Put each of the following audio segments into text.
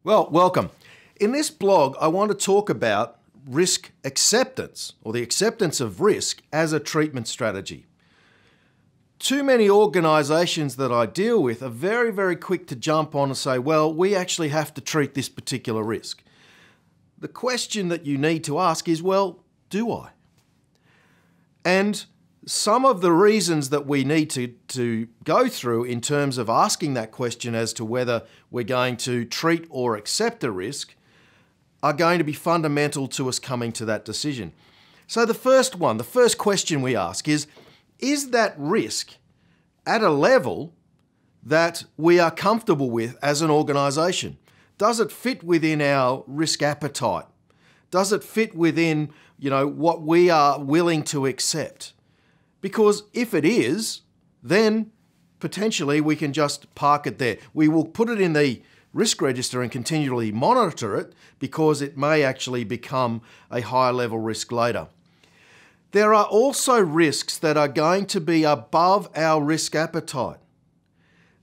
Well, welcome. In this blog, I want to talk about risk acceptance, or the acceptance of risk as a treatment strategy. Too many organisations that I deal with are very, very quick to jump on and say, well, we actually have to treat this particular risk. The question that you need to ask is, well, do I? And some of the reasons that we need to go through in terms of asking that question as to whether we're going to treat or accept a risk are going to be fundamental to us coming to that decision. So the first question we ask is that risk at a level that we are comfortable with as an organisation? Does it fit within our risk appetite? Does it fit within, what we are willing to accept? Because if it is, then potentially we can just park it there. We will put it in the risk register and continually monitor it because it may actually become a higher level risk later. There are also risks that are going to be above our risk appetite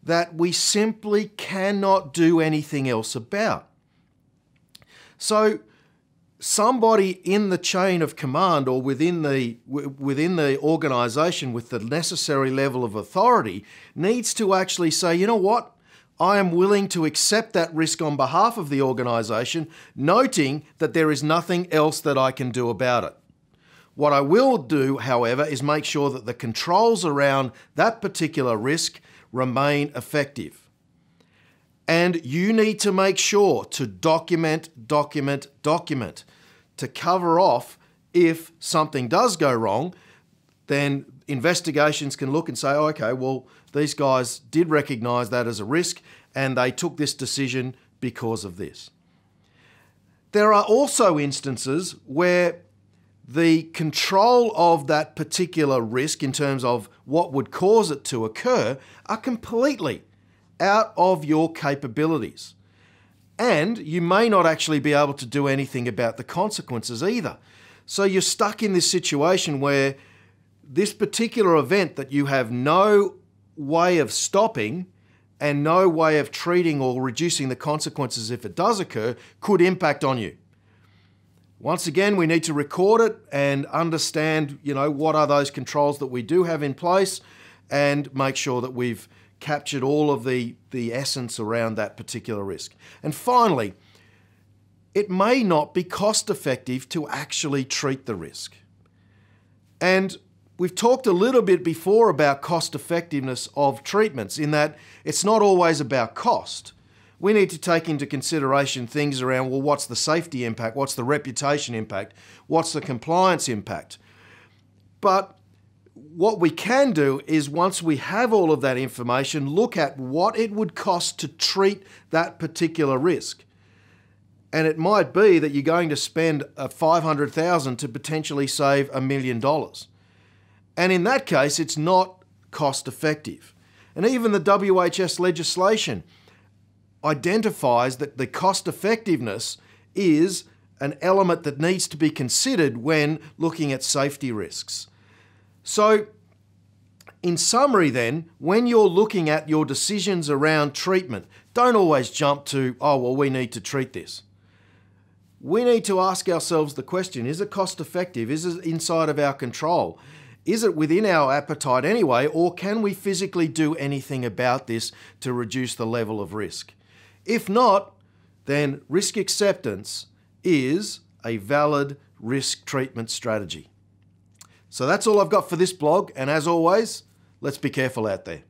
that we simply cannot do anything else about. So somebody in the chain of command or within the organisation with the necessary level of authority needs to actually say, you know what? I am willing to accept that risk on behalf of the organisation, noting that there is nothing else that I can do about it. What I will do, however, is make sure that the controls around that particular risk remain effective. And you need to make sure to document, to cover off if something does go wrong. Then investigations can look and say, oh, okay, well, these guys did recognise that as a risk and they took this decision because of this. There are also instances where the control of that particular risk in terms of what would cause it to occur are completely out of your capabilities. And you may not actually be able to do anything about the consequences either. So you're stuck in this situation where this particular event that you have no way of stopping and no way of treating or reducing the consequences if it does occur could impact on you. Once again, we need to record it and understand, what are those controls that we do have in place and make sure that we've captured all of the essence around that particular risk. And finally, it may not be cost effective to actually treat the risk. And we've talked a little bit before about cost effectiveness of treatments in that it's not always about cost. We need to take into consideration things around, well, what's the safety impact? What's the reputation impact? What's the compliance impact? But what we can do is once we have all of that information, look at what it would cost to treat that particular risk. And it might be that you're going to spend $500,000 to potentially save $1 million. And in that case, it's not cost effective. And even the WHS legislation identifies that the cost effectiveness is an element that needs to be considered when looking at safety risks. So, in summary then, when you're looking at your decisions around treatment, don't always jump to, oh, well, we need to treat this. We need to ask ourselves the question, is it cost effective? Is it inside of our control? Is it within our appetite anyway, or can we physically do anything about this to reduce the level of risk? If not, then risk acceptance is a valid risk treatment strategy. So that's all I've got for this blog, and as always, let's be careful out there.